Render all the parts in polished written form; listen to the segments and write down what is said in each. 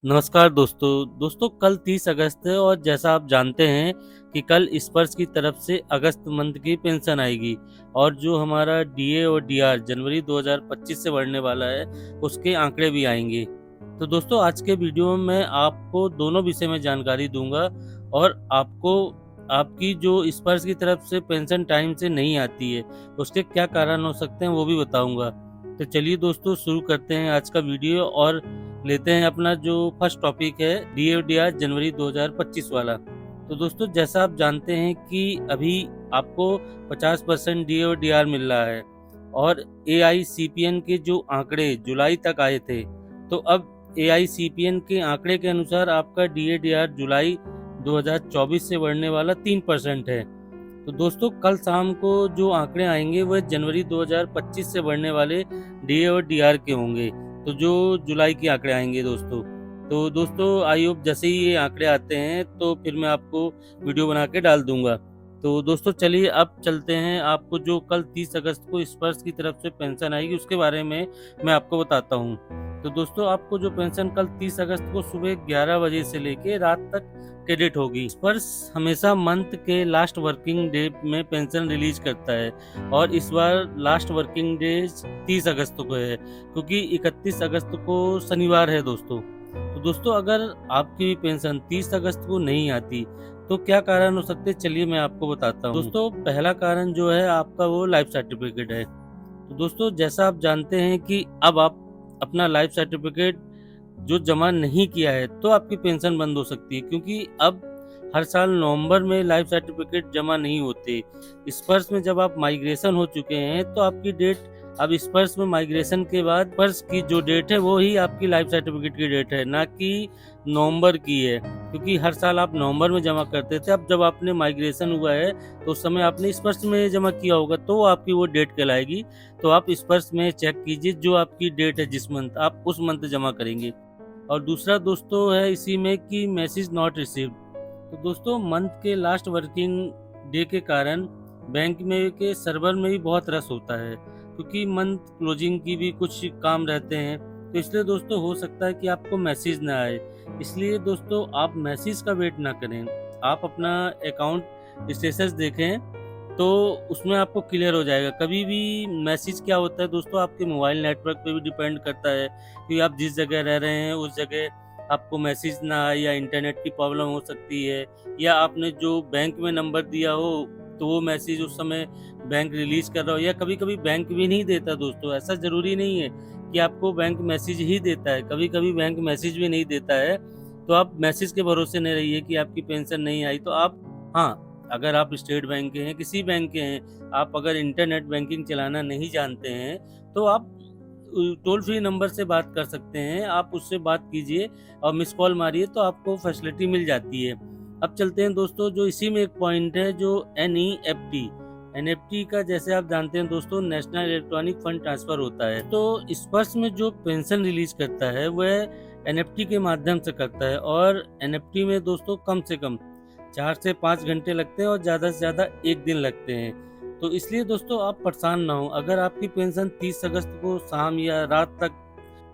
नमस्कार दोस्तों कल 30 अगस्त है और जैसा आप जानते हैं कि कल स्पर्श की तरफ से अगस्त मंथ की पेंशन आएगी और जो हमारा डीए और डीआर जनवरी 2025 से बढ़ने वाला है उसके आंकड़े भी आएंगे। तो दोस्तों आज के वीडियो में मैं आपको दोनों विषय में जानकारी दूंगा और आपको आपकी जो स्पर्श की तरफ से पेंशन टाइम से नहीं आती है उसके क्या कारण हो सकते हैं वो भी बताऊंगा। तो चलिए दोस्तों शुरू करते हैं आज का वीडियो और लेते हैं अपना जो फर्स्ट टॉपिक है डीओडीआर जनवरी 2025 वाला। तो दोस्तों जैसा आप जानते हैं कि अभी आपको 50% डीओडीआर मिल रहा है और एआईसीपीएन के जो आंकड़े जुलाई तक आए थे, तो अब एआईसीपीएन के आंकड़े के अनुसार आपका डीओडीआर जुलाई 2024 से बढ़ने वाला 3% है। तो दोस्तों कल शाम को जो आंकड़े आएंगे वह जनवरी 2025 से बढ़ने वाले डीए और डीआर के होंगे। तो जो जुलाई के आंकड़े आएंगे दोस्तों आई होप जैसे ही ये आंकड़े आते हैं तो फिर मैं आपको वीडियो बना के डाल दूंगा। तो दोस्तों चलिए अब चलते हैं, आपको जो कल 30 अगस्त को स्पर्श की तरफ से पेंशन आएगी उसके बारे में मैं आपको बताता हूँ। तो दोस्तों आपको जो पेंशन कल 30 अगस्त को सुबह 11 बजे से लेके रात तक क्रेडिट होगी। स्पर्श हमेशा मंथ के लास्ट वर्किंग डे में पेंशन रिलीज करता है और इस बार लास्ट वर्किंग डे 30 अगस्त को है क्योंकि 31 अगस्त को शनिवार है दोस्तों। तो दोस्तों अगर आपकी पेंशन 30 अगस्त को नहीं आती तो क्या कारण हो सकते, चलिए मैं आपको बताता हूँ। दोस्तों पहला कारण जो है आपका वो लाइफ सर्टिफिकेट है। तो दोस्तों जैसा आप जानते हैं कि अब आप अपना लाइफ सर्टिफिकेट जो जमा नहीं किया है तो आपकी पेंशन बंद हो सकती है, क्योंकि अब हर साल नवंबर में लाइफ सर्टिफिकेट जमा नहीं होते। स्पर्श में जब आप माइग्रेशन हो चुके हैं तो आपकी डेट अब स्पर्श में माइग्रेशन के बाद स्पर्श की जो डेट है वो ही आपकी लाइफ सर्टिफिकेट की डेट है, ना कि नवंबर की है। क्योंकि हर साल आप नवंबर में जमा करते थे, अब जब आपने माइग्रेशन हुआ है तो उस समय आपने स्पर्श में जमा किया होगा तो आपकी वो डेट कहलाएगी। तो आप स्पर्श में चेक कीजिए जो आपकी डेट है जिस मंथ आप उस मंथ जमा करेंगे। और दूसरा दोस्तों है इसी में कि मैसेज नॉट रिसीव्ड। तो दोस्तों मंथ के लास्ट वर्किंग डे के कारण बैंक में के सर्वर में भी बहुत रश होता है, क्योंकि मंथ क्लोजिंग की भी कुछ काम रहते हैं। तो इसलिए दोस्तों हो सकता है कि आपको मैसेज ना आए, इसलिए दोस्तों आप मैसेज का वेट ना करें, आप अपना अकाउंट स्टेटस देखें तो उसमें आपको क्लियर हो जाएगा। कभी भी मैसेज क्या होता है दोस्तों, आपके मोबाइल नेटवर्क पे भी डिपेंड करता है कि आप जिस जगह रह रहे हैं उस जगह आपको मैसेज ना आए, या इंटरनेट की प्रॉब्लम हो सकती है, या आपने जो बैंक में नंबर दिया हो तो वो मैसेज उस समय बैंक रिलीज कर रहा हो, या कभी कभी बैंक भी नहीं देता दोस्तों। ऐसा जरूरी नहीं है कि आपको बैंक मैसेज ही देता है, कभी कभी बैंक मैसेज भी नहीं देता है। तो आप मैसेज के भरोसे नहीं रहिए कि आपकी पेंशन नहीं आई। तो आप, हाँ, अगर आप स्टेट बैंक के हैं, किसी बैंक के हैं, आप अगर इंटरनेट बैंकिंग चलाना नहीं जानते हैं तो आप टोल फ्री नंबर से बात कर सकते हैं, आप उससे बात कीजिए और मिस कॉल मारिए तो आपको फैसिलिटी मिल जाती है। अब चलते हैं दोस्तों, जो इसी में एक पॉइंट है जो एनईएफटी। एनएफटी का जैसे आप जानते हैं दोस्तों नेशनल इलेक्ट्रॉनिक फंड ट्रांसफर होता है। तो स्पर्श में जो पेंशन रिलीज करता है वह एनएफटी के माध्यम से करता है और एनएफटी में दोस्तों कम से कम 4 से 5 घंटे लगते हैं और ज़्यादा से ज़्यादा 1 दिन लगते हैं। तो इसलिए दोस्तों आप परेशान ना हो अगर आपकी पेंशन 30 अगस्त को शाम या रात तक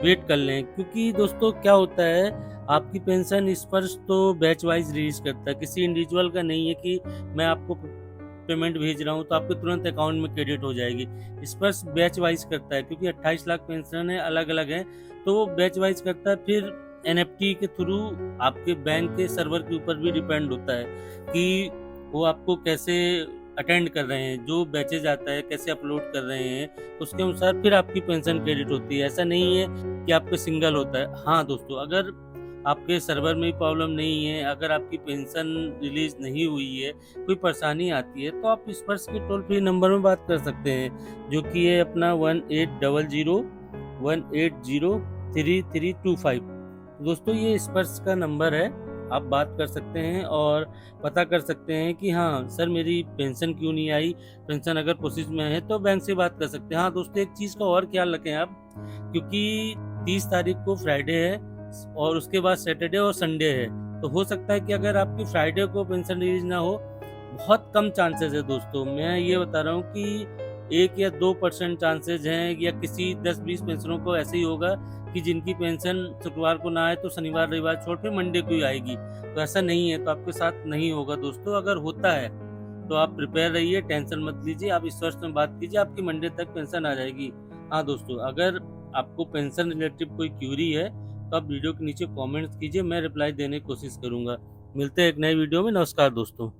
वेट कर लें, क्योंकि दोस्तों क्या होता है आपकी पेंशन स्पर्श तो बैच वाइज रिलीज करता है, किसी इंडिविजुअल का नहीं है कि मैं आपको पेमेंट भेज रहा हूँ तो आपके तुरंत अकाउंट में क्रेडिट हो जाएगी। स्पर्श बैच वाइज करता है, क्योंकि 28 लाख पेंशन है, अलग अलग है, तो वो बैच वाइज करता है। फिर एनएफटी के थ्रू आपके बैंक के सर्वर के ऊपर भी डिपेंड होता है कि वो आपको कैसे अटेंड कर रहे हैं, जो बैचेज आता है कैसे अपलोड कर रहे हैं, उसके अनुसार फिर आपकी पेंशन क्रेडिट होती है। ऐसा नहीं है कि आपका सिंगल होता है। हाँ दोस्तों, अगर आपके सर्वर में प्रॉब्लम नहीं है, अगर आपकी पेंशन रिलीज नहीं हुई है, कोई परेशानी आती है तो आप स्पर्श के टोल फ्री नंबर में बात कर सकते हैं, जो कि है अपना 180018033325। दोस्तों ये स्पर्श का नंबर है, आप बात कर सकते हैं और पता कर सकते हैं कि हाँ सर मेरी पेंशन क्यों नहीं आई, पेंशन अगर प्रोसेस में है तो बैंक से बात कर सकते हैं। हाँ दोस्तों एक चीज़ का और ख्याल रखें आप, क्योंकि 30 तारीख को फ्राइडे है और उसके बाद सैटरडे और संडे है, तो हो सकता है कि अगर आपकी फ्राइडे को पेंशन रिलीज ना हो, बहुत कम चांसेस है दोस्तों, मैं ये बता रहा हूँ कि 1 या 2% चांसेज हैं, या किसी 10-20 पेंशनरों को ऐसे ही होगा कि जिनकी पेंशन शुक्रवार को ना आए तो शनिवार रविवार छोड़ के मंडे को ही आएगी। तो ऐसा नहीं है, तो आपके साथ नहीं होगा दोस्तों। अगर होता है तो आप प्रिपेयर रहिए, टेंशन मत लीजिए, आप इस वर्ष में बात कीजिए, आपकी मंडे तक पेंशन आ जाएगी। हाँ दोस्तों, अगर आपको पेंशन रिलेटेड कोई क्यूरी है तो आप वीडियो के नीचे कमेंट्स कीजिए, मैं रिप्लाई देने की कोशिश करूंगा। मिलते हैं एक नए वीडियो में। नमस्कार दोस्तों।